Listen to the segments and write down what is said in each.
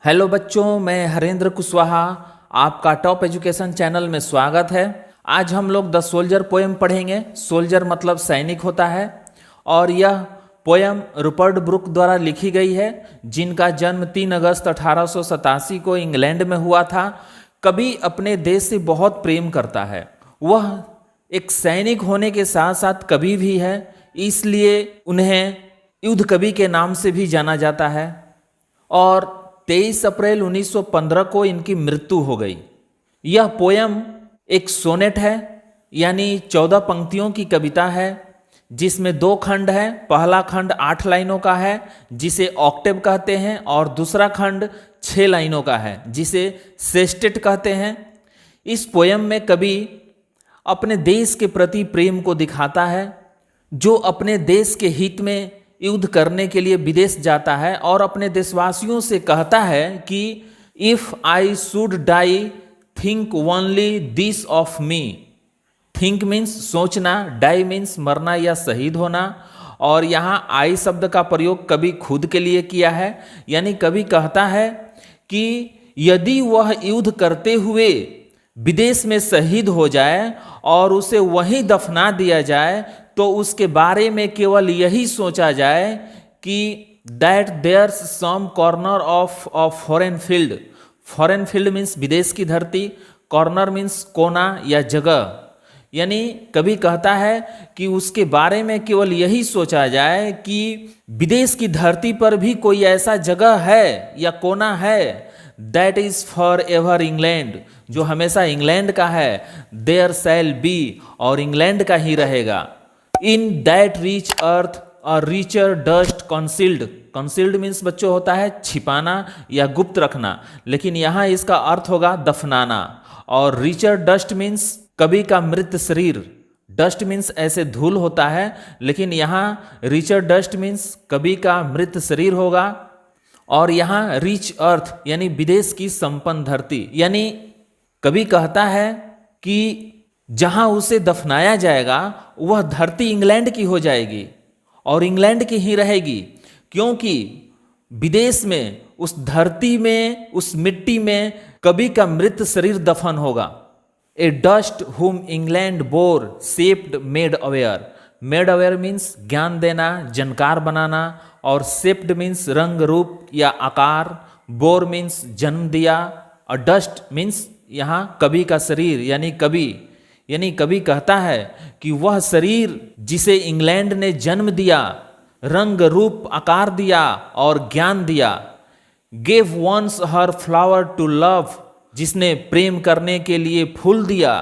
Hello बच्चों, मैं हरेंद्र कुशवाहा आपका टॉप एजुकेशन चैनल में स्वागत है। आज हम लोग द सोल्जर पोएम पढ़ेंगे। सोल्जर मतलब सैनिक होता है और यह पोएम रूपर्ट ब्रुक द्वारा लिखी गई है, जिनका जन्म 3 अगस्त 1887 को इंग्लैंड में हुआ था। कवि अपने देश से बहुत प्रेम करता है। वह एक सैनिक होने के साथ साथ कवि भी है, इसलिए उन्हें युद्ध कवि के नाम से भी जाना जाता है। और 23 अप्रैल 1915 को इनकी मृत्यु हो गई। यह पोयम एक सोनेट है, यानी 14 पंक्तियों की कविता है, जिसमें 2 खंड है। पहला खंड 8 लाइनों का है, जिसे ऑक्टेव कहते हैं, और दूसरा खंड 6 लाइनों का है, जिसे सेस्टेट कहते हैं। इस पोयम में कवि अपने देश के प्रति प्रेम को दिखाता है, जो अपने देश के हित में युद्ध करने के लिए विदेश जाता है और अपने देशवासियों से कहता है कि if I should die think only this of me. Think means सोचना, डाई मीन्स मरना या शहीद होना। और यहाँ आई शब्द का प्रयोग कवि खुद के लिए किया है, यानी कवि कहता है कि यदि वह युद्ध करते हुए विदेश में शहीद हो जाए और उसे वहीं दफना दिया जाए, तो उसके बारे में केवल यही सोचा जाए कि that there's some corner of foreign field. Foreign field means विदेश की धरती, कॉर्नर मीन्स कोना या जगह। यानी कवि कहता है कि उसके बारे में केवल यही सोचा जाए कि विदेश की धरती पर भी कोई ऐसा जगह है या कोना है, that is forever England, जो हमेशा इंग्लैंड का है। देयर शैल बी, और इंग्लैंड का ही रहेगा। In that rich earth a richer dust concealed. Concealed means बच्चों होता है छिपाना या गुप्त रखना, लेकिन यहाँ इसका अर्थ होगा दफनाना। और रिचर डस्ट मीन्स कवि का मृत शरीर। डस्ट मीन्स ऐसे धूल होता है, लेकिन यहाँ रिचर डस्ट मीन्स कवि का मृत शरीर होगा। और यहाँ रिच अर्थ यानी विदेश की संपन्न धरती, यानी कवि कहता है कि जहां उसे दफनाया जाएगा वह धरती इंग्लैंड की हो जाएगी और इंग्लैंड की ही रहेगी, क्योंकि विदेश में, उस धरती में, उस मिट्टी में कवि का मृत शरीर दफन होगा। ए डस्ट हुम England bore shaped made aware. Made aware means ज्ञान देना, जानकार बनाना, और शेप्ड मीन्स रंग रूप या आकार, बोर मीन्स जन्म दिया, और डस्ट मीन्स यहाँ कवि का शरीर यानी कवि कहता है कि वह शरीर जिसे इंग्लैंड ने जन्म दिया, रंग रूप आकार दिया और ज्ञान दिया। Gave once her flower to love, जिसने प्रेम करने के लिए फूल दिया।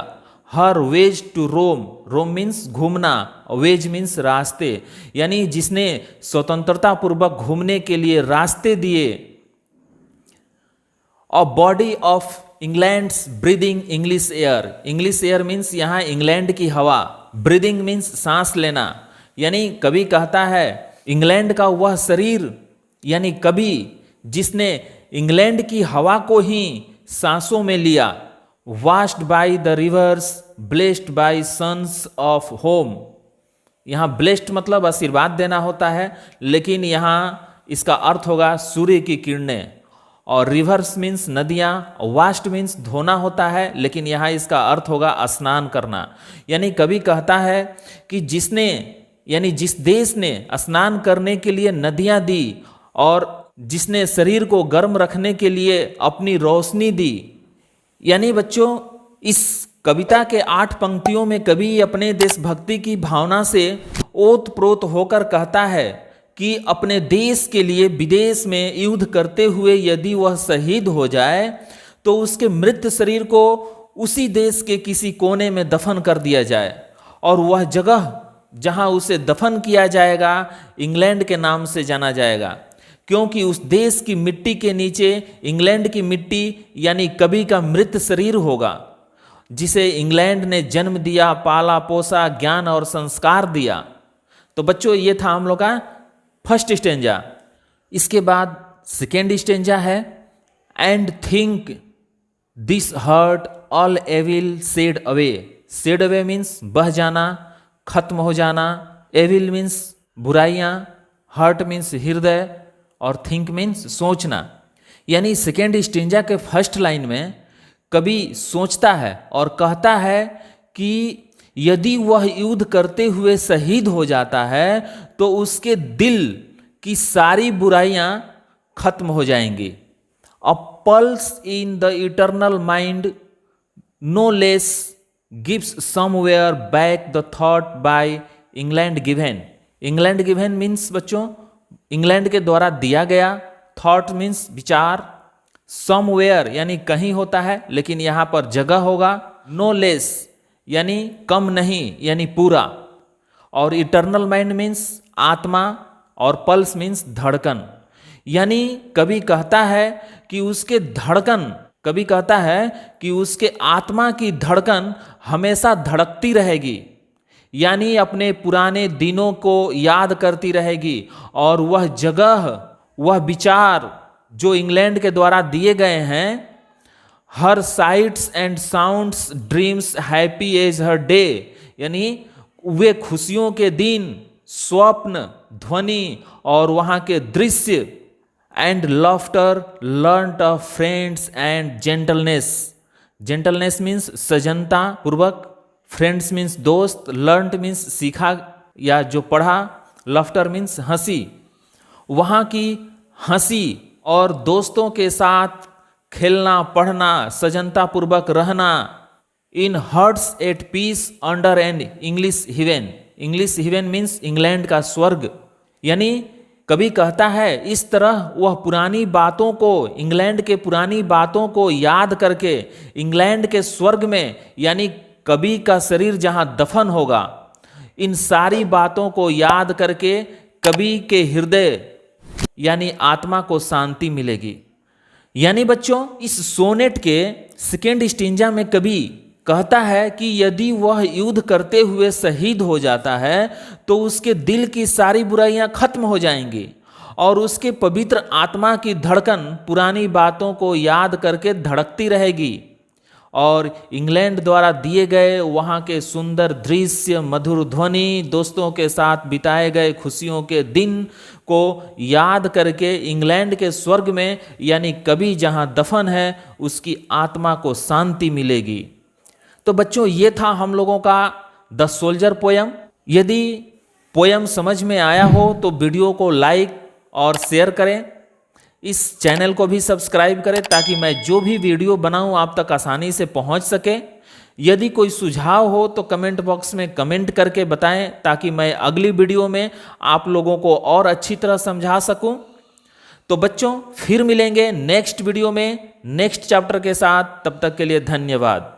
Her ways to roam, roam means घूमना, वेज मीन्स रास्ते, यानी जिसने स्वतंत्रता पूर्वक घूमने के लिए रास्ते दिए। A body of England's breathing English air. English air means यहाँ इंग्लैंड की हवा। ब्रीदिंग मीन्स सांस लेना, यानी कवि कहता है इंग्लैंड का वह शरीर, यानी कवि जिसने इंग्लैंड की हवा को ही सांसों में लिया। Washed by the rivers, blessed by suns of home. यहाँ ब्लेस्ड मतलब आशीर्वाद देना होता है, लेकिन यहाँ इसका अर्थ होगा सूर्य की किरणें। और रिवर्स मीन्स नदियाँ, वाश्ड मीन्स धोना होता है, लेकिन यहाँ इसका अर्थ होगा स्नान करना। यानी कवि कहता है कि जिस देश ने स्नान करने के लिए नदियाँ दी और जिसने शरीर को गर्म रखने के लिए अपनी रोशनी दी। यानी बच्चों, इस कविता के 8 पंक्तियों में कवि अपने देशभक्ति की भावना से ओत प्रोत होकर कहता है कि अपने देश के लिए विदेश में युद्ध करते हुए यदि वह शहीद हो जाए, तो उसके मृत शरीर को उसी देश के किसी कोने में दफन कर दिया जाए, और वह जगह जहां उसे दफन किया जाएगा इंग्लैंड के नाम से जाना जाएगा, क्योंकि उस देश की मिट्टी के नीचे इंग्लैंड की मिट्टी यानी कवि का मृत शरीर होगा, जिसे इंग्लैंड ने जन्म दिया, पाला पोसा, ज्ञान और संस्कार दिया। तो बच्चों, ये था हम लोग का फर्स्ट स्टेंजा। इसके बाद सेकेंड स्टेंजा है, and think this heart all evil shed away. Shed away means बह जाना, खत्म हो जाना। एविल मीन्स बुराइयां, हर्ट मीन्स हृदय, और थिंक मीन्स सोचना। यानी सेकेंड स्टेंजा के फर्स्ट लाइन में कवि सोचता है और कहता है कि यदि वह युद्ध करते हुए शहीद हो जाता है तो उसके दिल की सारी बुराइयां खत्म हो जाएंगी। A pulse in the eternal mind no less gives somewhere back the thought by England given. England given means बच्चों इंग्लैंड के द्वारा दिया गया, थॉट मीन्स विचार, समवेयर यानी कहीं होता है लेकिन यहां पर जगह होगा, नो लेस यानी कम नहीं यानी पूरा, और इटर्नल माइंड मीन्स आत्मा, और पल्स मीन्स धड़कन। यानी कवि कहता है कि उसके धड़कन, कवि कहता है कि उसके आत्मा की धड़कन हमेशा धड़कती रहेगी, यानी अपने पुराने दिनों को याद करती रहेगी, और वह जगह, वह विचार जो इंग्लैंड के द्वारा दिए गए हैं, her sights and sounds dreams happy as her day, यानी वे खुशियों के दिन, स्वप्न, ध्वनि और वहाँ के दृश्य, and laughter learnt of friends and gentleness. Gentleness means सजनता पूर्वक, फ्रेंड्स मीन्स दोस्त, लर्नड मीन्स सीखा या जो पढ़ा, लाफ्टर मीन्स हंसी। वहाँ की हंसी और दोस्तों के साथ खेलना, पढ़ना, सजनता पूर्वक रहना, in hearts at peace under an English heaven. English heaven means England का स्वर्ग। यानी कवि कहता है इस तरह वह पुरानी बातों को, इंग्लैंड के पुरानी बातों को याद करके इंग्लैंड के स्वर्ग में, यानी कवि का शरीर जहां दफन होगा, इन सारी बातों को याद करके कवि के हृदय यानी आत्मा को शांति मिलेगी। यानी बच्चों इस सोनेट के सेकेंड स्टेंजा में कवि कहता है कि यदि वह युद्ध करते हुए शहीद हो जाता है तो उसके दिल की सारी बुराइयां खत्म हो जाएंगी और उसके पवित्र आत्मा की धड़कन पुरानी बातों को याद करके धड़कती रहेगी, और इंग्लैंड द्वारा दिए गए वहाँ के सुंदर दृश्य, मधुर ध्वनि, दोस्तों के साथ बिताए गए खुशियों के दिन को याद करके इंग्लैंड के स्वर्ग में, यानी कवि जहाँ दफन है, उसकी आत्मा को शांति मिलेगी। तो बच्चों ये था हम लोगों का द सोल्जर पोयम। यदि पोयम समझ में आया हो तो वीडियो को लाइक और शेयर करें, इस चैनल को भी सब्सक्राइब करें ताकि मैं जो भी वीडियो बनाऊं आप तक आसानी से पहुंच सके। यदि कोई सुझाव हो तो कमेंट बॉक्स में कमेंट करके बताएं ताकि मैं अगली वीडियो में आप लोगों को और अच्छी तरह समझा सकूं। तो बच्चों फिर मिलेंगे नेक्स्ट वीडियो में नेक्स्ट चैप्टर के साथ, तब तक के लिए धन्यवाद।